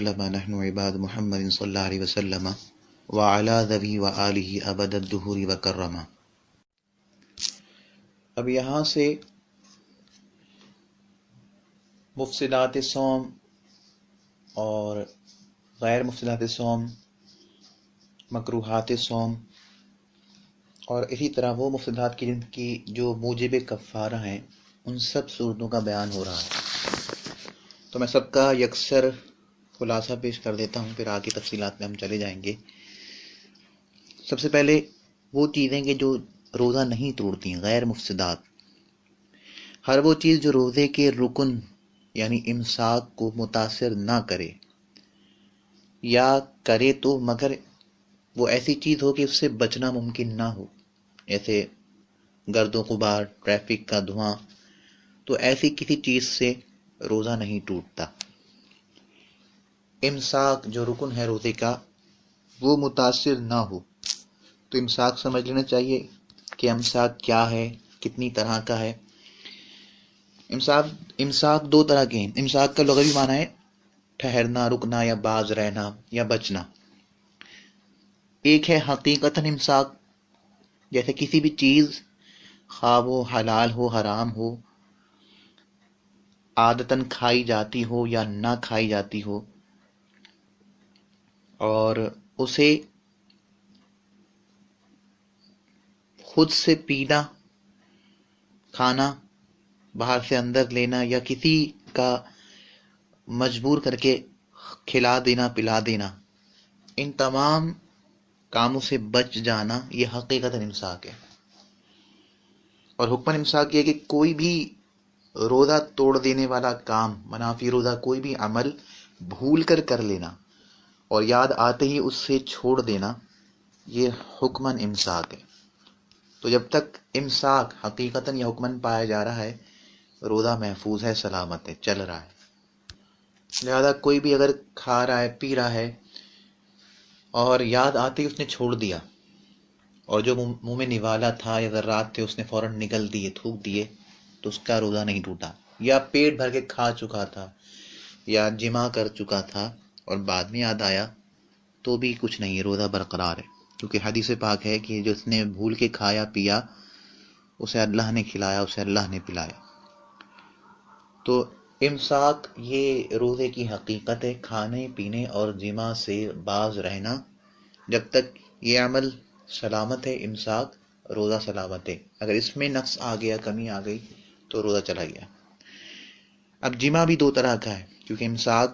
وسلم نحن عباد محمد صلی اللہ علیہ وسلم وعلی ذوی وآلہ ابد الدہور وکرما۔ اب یہاں سے مفسدات صوم اور غیر مفسدات صوم، مکروہات صوم اور اسی طرح وہ مفسدات کی جن کی جو موجب کفارہ ہیں، ان سب صورتوں کا بیان ہو رہا ہے۔ تو میں سب کا یکسر خلاصہ پیش کر دیتا ہوں، پھر آگے تفصیلات میں ہم چلے جائیں گے۔ سب سے پہلے وہ چیزیں کہ جو روزہ نہیں توڑتی، غیر مفسدات، ہر وہ چیز جو روزے کے رکن یعنی امساک کو متاثر نہ کرے، یا کرے تو مگر وہ ایسی چیز ہو کہ اس سے بچنا ممکن نہ ہو، جیسے گرد و غبار، ٹریفک کا دھواں، تو ایسی کسی چیز سے روزہ نہیں ٹوٹتا۔ امساک جو رکن ہے روزے کا وہ متاثر نہ ہو، تو امساک سمجھ لینا چاہیے کہ امساک کیا ہے، کتنی طرح کا ہے۔ امساک دو طرح کے ہیں۔ امساک کا لغوی معنی ہے ٹھہرنا، رکنا یا باز رہنا یا بچنا۔ ایک ہے حقیقتاً امساک، جیسے کسی بھی چیز خواہ وہ حلال ہو حرام ہو، عادتاً کھائی جاتی ہو یا نہ کھائی جاتی ہو، اور اسے خود سے پینا، کھانا، باہر سے اندر لینا یا کسی کا مجبور کر کے کھلا دینا، پلا دینا، ان تمام کاموں سے بچ جانا، یہ حقیقت امساک ہے۔ اور حکم امساک یہ کہ کوئی بھی روزہ توڑ دینے والا کام، منافی روزہ کوئی بھی عمل بھول کر کر لینا اور یاد آتے ہی اس سے چھوڑ دینا، یہ حکماً امساک ہے۔ تو جب تک امساک حقیقتاً یا حکماً پایا جا رہا ہے، روزہ محفوظ ہے، سلامت ہے، چل رہا ہے۔ لہذا کوئی بھی اگر کھا رہا ہے، پی رہا ہے اور یاد آتے ہی اس نے چھوڑ دیا، اور جو منہ میں نوالا تھا یا ذرات تھے اس نے فوراً نگل دیے، تھوک دیے، تو اس کا روزہ نہیں ٹوٹا۔ یا پیٹ بھر کے کھا چکا تھا یا جمع کر چکا تھا اور بعد میں یاد آیا، تو بھی کچھ نہیں، روزہ برقرار ہے، کیونکہ حدیث پاک ہے کہ جس نے بھول کے کھایا پیا اسے اللہ نے کھلایا، اسے اللہ نے پلایا۔ تو امساک یہ روزے کی حقیقت ہے، کھانے پینے اور جمع سے باز رہنا۔ جب تک یہ عمل سلامت ہے، امساک، روزہ سلامت ہے۔ اگر اس میں نقص آ گیا، کمی آ گئی، تو روزہ چلا گیا۔ اب جمع بھی دو طرح کا ہے، کیونکہ امساک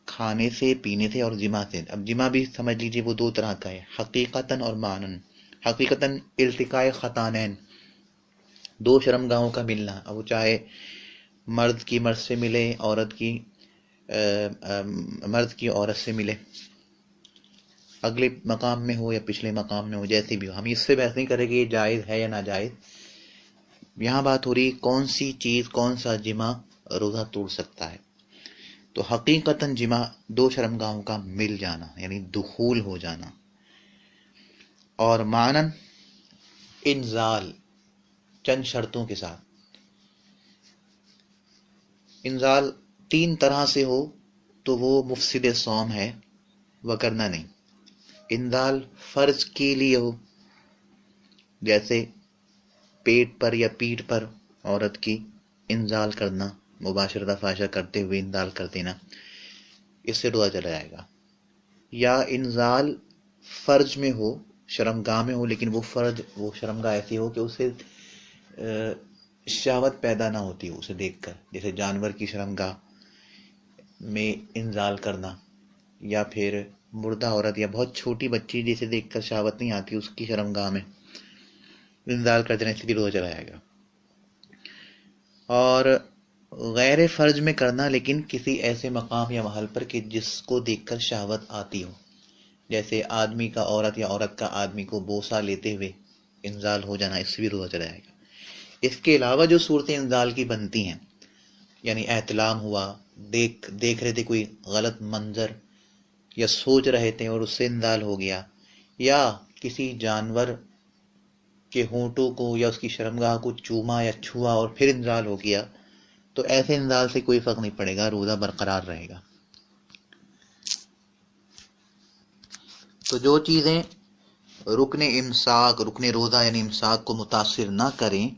کھانے سے، پینے سے اور جمع سے۔ اب جمع بھی سمجھ لیجیے وہ دو طرح کا ہے، حقیقتاً اور معنن۔ حقیقتاً التقاء خطانین، دو شرمگاہوں کا ملنا، اب وہ چاہے مرد کی مرد سے ملے، مرد کی عورت سے ملے، اگلے مقام میں ہو یا پچھلے مقام میں ہو، جیسے بھی ہو۔ ہم اس سے بحث نہیں کریں کہ یہ جائز ہے یا ناجائز، یہاں بات ہو رہی کون سی چیز، کون سا جمع روزہ توڑ سکتا ہے۔ تو حقیقتاً جمع دو شرمگاہوں کا مل جانا، یعنی دخول ہو جانا، اور معنن انزال، چند شرطوں کے ساتھ۔ انزال تین طرح سے ہو تو وہ مفسد صوم ہے، وگرنہ نہیں۔ انزال فرض کے لیے ہو، جیسے پیٹ پر یا پیٹھ پر عورت کی انزال کرنا، مباشرہ فاحشہ کرتے ہوئے انزال کر دینا، اس سے روزہ چلا جائے گا۔ یا انزال فرج میں ہو، شرمگاہ میں ہو، لیکن وہ شرمگاہ ایسی ہو کہ اسے شہوت پیدا نہ ہوتی ہو اسے دیکھ کر، جیسے جانور کی شرمگاہ میں انزال کرنا، یا پھر مردہ عورت یا بہت چھوٹی بچی جسے دیکھ کر شہوت نہیں آتی، اس کی شرمگاہ میں انزال کر دینے سے بھی روزہ چلا جائے گا۔ اور غیر فرج میں کرنا، لیکن کسی ایسے مقام یا محل پر کہ جس کو دیکھ کر شہوت آتی ہو، جیسے آدمی کا عورت یا عورت کا آدمی کو بوسہ لیتے ہوئے انزال ہو جانا، اس سے بھی روزہ چلا جائے گا۔ اس کے علاوہ جو صورتیں انزال کی بنتی ہیں، یعنی احتلام ہوا، دیکھ رہے تھے کوئی غلط منظر یا سوچ رہے تھے اور اس سے انزال ہو گیا، یا کسی جانور کے ہونٹوں کو یا اس کی شرمگاہ کو چوما یا چھوا اور پھر انزال ہو گیا، تو ایسے انزال سے کوئی فرق نہیں پڑے گا، روزہ برقرار رہے گا۔ تو جو چیزیں رکن امساک، رکن روزہ یعنی امساک کو متاثر نہ کریں،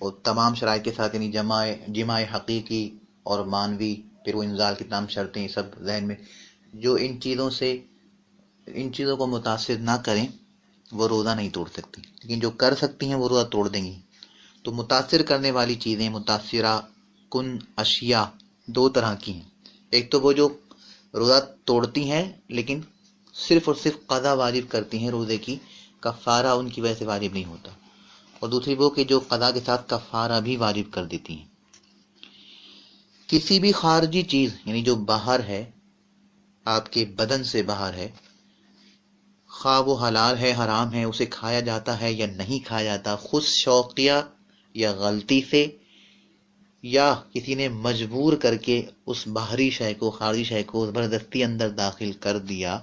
اور تمام شرائط کے ساتھ، یعنی جماع حقیقی اور مانوی، پھر وہ انزال کی تمام شرطیں، یہ سب ذہن میں، جو ان چیزوں کو متاثر نہ کریں وہ روزہ نہیں توڑ سکتی، لیکن جو کر سکتی ہیں وہ روزہ توڑ دیں گی۔ تو متاثر کرنے والی چیزیں، متاثرہ کن اشیاء دو طرح کی ہیں۔ ایک تو وہ جو روزہ توڑتی ہیں لیکن صرف اور صرف قضا واجب کرتی ہیں روزے کی، کفارہ ان کی وجہ سے واجب نہیں ہوتا، اور دوسری وہ کہ جو قضا کے ساتھ کفارہ بھی واجب کر دیتی ہیں۔ کسی بھی خارجی چیز یعنی جو باہر ہے، آپ کے بدن سے باہر ہے، خواہ وہ حلال ہے حرام ہے، اسے کھایا جاتا ہے یا نہیں کھایا جاتا، خود شوقیہ یا غلطی سے، یا کسی نے مجبور کر کے اس باہری شے کو، خارجی شے کو زبردستی اندر داخل کر دیا،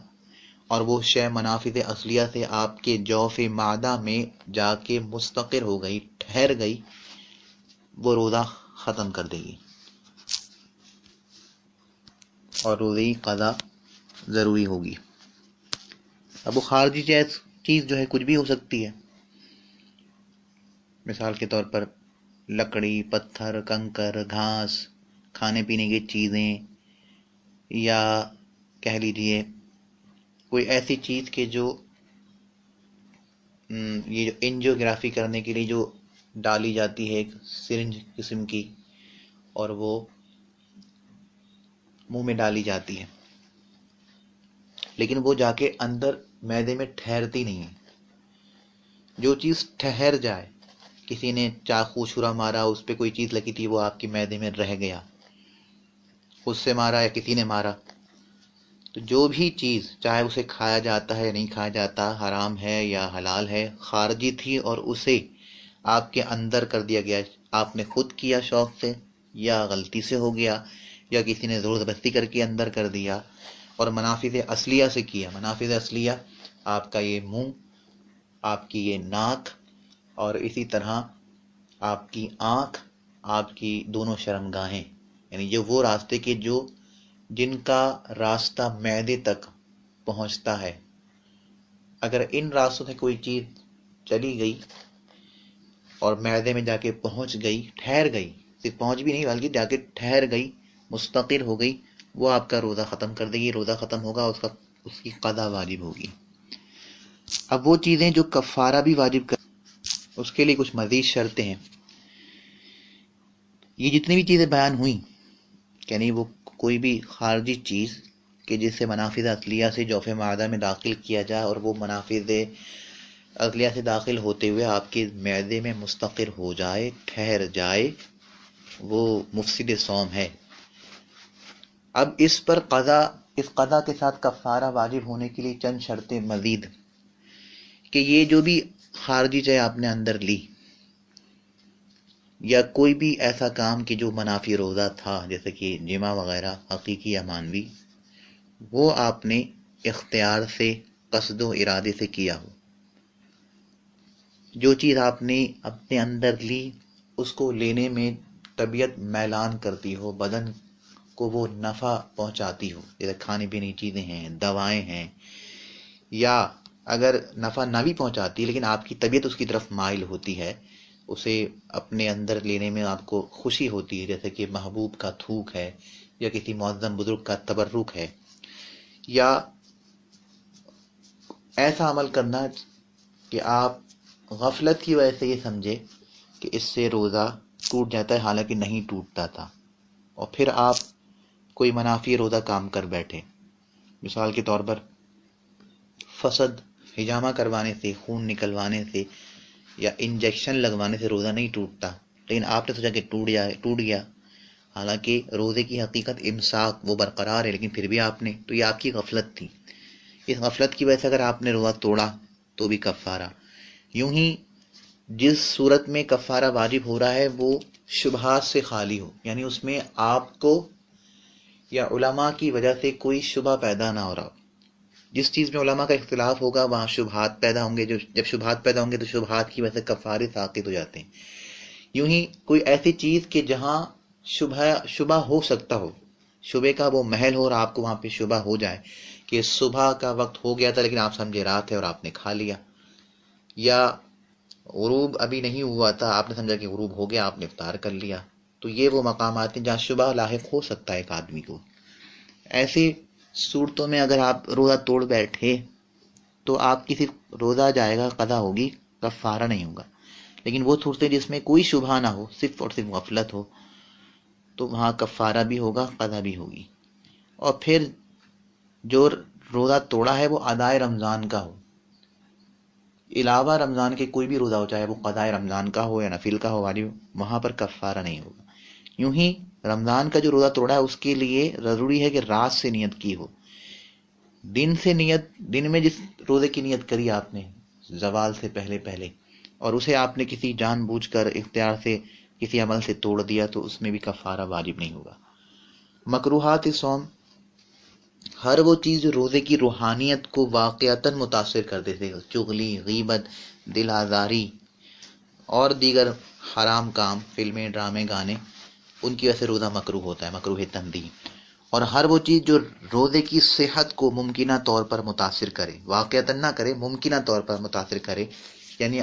اور وہ شے منافذ اصلیہ سے آپ کے جوف معدہ میں جا کے مستقر ہو گئی، ٹھہر گئی، وہ روزہ ختم کر دے گی، اور روزے کی قضا ضروری ہوگی۔ اب وہ خارجی چیز جو ہے کچھ بھی ہو سکتی ہے، مثال کے طور پر لکڑی، پتھر، کنکر، گھاس، کھانے پینے کی چیزیں، یا کہہ لیجئے کوئی ایسی چیز کہ جو یہ جو انجیوگرافی کرنے کے لیے جو ڈالی جاتی ہے، ایک سرنج قسم کی، اور وہ منہ میں ڈالی جاتی ہے، لیکن وہ جا کے اندر معدے میں ٹھہرتی نہیں ہے۔ جو چیز ٹھہر جائے، کسی نے چاقو چھرا مارا، اس پہ کوئی چیز لگی تھی، وہ آپ کے معدے میں رہ گیا، خود سے مارا یا کسی نے مارا، تو جو بھی چیز چاہے اسے کھایا جاتا ہے یا نہیں کھایا جاتا، حرام ہے یا حلال ہے، خارجی تھی اور اسے آپ کے اندر کر دیا گیا، آپ نے خود کیا شوق سے یا غلطی سے ہو گیا، یا کسی نے زور زبردستی کر کے اندر کر دیا، اور منافذ اصلیہ سے کیا۔ منافذ اصلیہ آپ کا یہ منہ، آپ کی یہ ناک، اور اسی طرح آپ کی آنکھ، آپ کی دونوں شرمگاہیں، یعنی جو وہ راستے کے جن کا راستہ معدے تک پہنچتا ہے، اگر ان راستوں سے کوئی چیز چلی گئی اور معدے میں جا کے پہنچ گئی، ٹھہر گئی، صرف پہنچ بھی نہیں بلکہ جا کے ٹھہر گئی، مستقر ہو گئی، وہ آپ کا روزہ ختم کر دے گی، روزہ ختم ہوگا، اس کی قضا واجب ہوگی۔ اب وہ چیزیں جو کفارہ بھی واجب کر، اس کے لیے کچھ مزید شرطیں ہیں۔ یہ جتنی بھی چیزیں بیان ہوئیں، یعنی وہ کوئی بھی خارجی چیز کہ جس سے منافذ اصلیہ سے جوف معدہ میں داخل کیا جائے، اور وہ منافذ اصلیہ سے داخل ہوتے ہوئے آپ کے معدے میں مستقر ہو جائے، ٹھہر جائے، وہ مفسد صوم ہے۔ اب اس قضا کے ساتھ کفارہ واجب ہونے کے لیے چند شرطیں مزید، کہ یہ جو بھی خارجی چیز آپ نے اندر لی، یا کوئی بھی ایسا کام کہ جو منافی روزہ تھا، جیسے کہ جمع وغیرہ حقیقی یا مانوی، وہ آپ نے اختیار سے، قصد و ارادے سے کیا ہو۔ جو چیز آپ نے اپنے اندر لی، اس کو لینے میں طبیعت میلان کرتی ہو، بدن کو وہ نفع پہنچاتی ہو، جیسے کھانے پینے کی چیزیں ہیں، دوائیں ہیں، یا اگر نفع نہ بھی پہنچاتی لیکن آپ کی طبیعت اس کی طرف مائل ہوتی ہے، اسے اپنے اندر لینے میں آپ کو خوشی ہوتی ہے، جیسے کہ محبوب کا تھوک ہے، یا کسی معظم بزرگ کا تبرک ہے، یا ایسا عمل کرنا کہ آپ غفلت کی وجہ سے یہ سمجھے کہ اس سے روزہ ٹوٹ جاتا ہے، حالانکہ نہیں ٹوٹتا تھا، اور پھر آپ کوئی منافی روزہ کام کر بیٹھے۔ مثال کے طور پر فسد حجامہ کروانے سے، خون نکلوانے سے، یا انجیکشن لگوانے سے روزہ نہیں ٹوٹتا، لیکن آپ نے سوچا کہ ٹوٹ گیا، حالانکہ روزے کی حقیقت امساک وہ برقرار ہے، لیکن پھر بھی آپ نے، تو یہ آپ کی غفلت تھی۔ اس غفلت کی وجہ سے اگر آپ نے روزہ توڑا تو بھی کفارہ۔ یوں ہی جس صورت میں کفارہ واجب ہو رہا ہے وہ شبہات سے خالی ہو، یعنی اس میں آپ کو یا علماء کی وجہ سے کوئی شبہ پیدا نہ ہو رہا ہو۔ جس چیز میں علماء کا اختلاف ہوگا وہاں شبہات پیدا ہوں گے، جب شبہات پیدا ہوں گے تو شبہات کی وجہ سے کفارے ساقط ہو جاتے ہیں۔ یوں ہی کوئی ایسی چیز کہ جہاں شبہ ہو سکتا ہو، شبے کا وہ محل ہو اور آپ کو وہاں پہ شبہ ہو جائے کہ صبح کا وقت ہو گیا تھا لیکن آپ سمجھے رات ہے اور آپ نے کھا لیا، یا غروب ابھی نہیں ہوا تھا، آپ نے سمجھا کہ غروب ہو گیا، آپ نے افطار کر لیا، تو یہ وہ مقامات ہیں جہاں شبہ لاحق ہو سکتا ہے ایک آدمی کو۔ ایسی صورتوں میں اگر آپ روزہ توڑ بیٹھے تو آپ کی صرف روزہ جائے گا، قضا ہوگی، کفارہ نہیں ہوگا۔ لیکن وہ صورتیں جس میں کوئی شبہ نہ ہو، صرف اور صرف غفلت ہو، تو وہاں کفارہ بھی ہوگا، قضا بھی ہوگی۔ اور پھر جو روزہ توڑا ہے وہ ادائے رمضان کا ہو، علاوہ رمضان کے کوئی بھی روزہ ہو، چاہے وہ قضائے رمضان کا ہو یا نفل کا ہو، واجب، وہاں پر کفارہ نہیں ہوگا۔ یوں ہی رمضان کا جو روزہ توڑا ہے اس کے لیے ضروری ہے کہ رات سے نیت کی ہو، دن سے نیت، دن میں جس روزے کی نیت کری آپ نے زوال سے پہلے پہلے، اور اسے آپ نے کسی جان بوجھ کر اختیار سے کسی عمل سے توڑ دیا تو اس میں بھی کفارہ واجب نہیں ہوگا۔ مکروہات صوم، ہر وہ چیز جو روزے کی روحانیت کو واقعتاً متاثر کر دیتے، چغلی، غیبت، دل آزاری اور دیگر حرام کام، فلمیں، ڈرامے، گانے، ان کی وجہ سے روزہ مکروہ ہوتا ہے، مکروہ تنزیہ۔ اور ہر وہ چیز جو روزے کی صحت کو ممکنہ طور پر متاثر کرے، واقعتاً نہ کرے، ممکنہ طور پر متاثر کرے، یعنی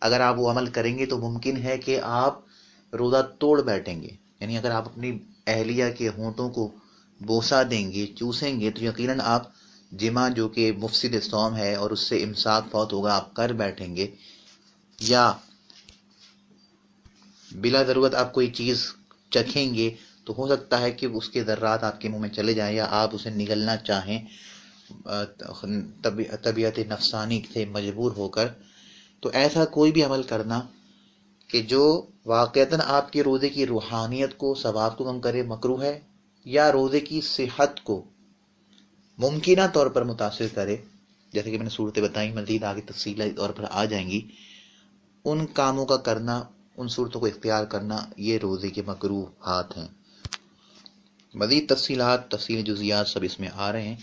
اگر آپ وہ عمل کریں گے تو ممکن ہے کہ آپ روزہ توڑ بیٹھیں گے، یعنی اگر آپ اپنی اہلیہ کے ہونٹوں کو بوسہ دیں گے، چوسیں گے، تو یقیناً آپ جمع جو کہ مفسد صوم ہے اور اس سے امساک فوت ہوگا، آپ کر بیٹھیں گے، یا بلا ضرورت آپ کوئی چیز چکھیں گے تو ہو سکتا ہے کہ اس کے ذرات آپ کے منہ میں چلے جائیں یا آپ اسے نگلنا چاہیں طبیعت نفسانی سے مجبور ہو کر۔ تو ایسا کوئی بھی عمل کرنا کہ جو واقعتاً آپ کے روزے کی روحانیت کو، ثواب کو کم کرے، مکروہ ہے، یا روزے کی صحت کو ممکنہ طور پر متاثر کرے، جیسے کہ میں نے صورتیں بتائیں، مزید آگے تفصیلی طور پر آ جائیں گی، ان کاموں کا کرنا، ان صورتوں کو اختیار کرنا، یہ روزے کے مکروہات ہیں۔ مزید تفصیلات، تفصیل جزیات سب اس میں آ رہے ہیں۔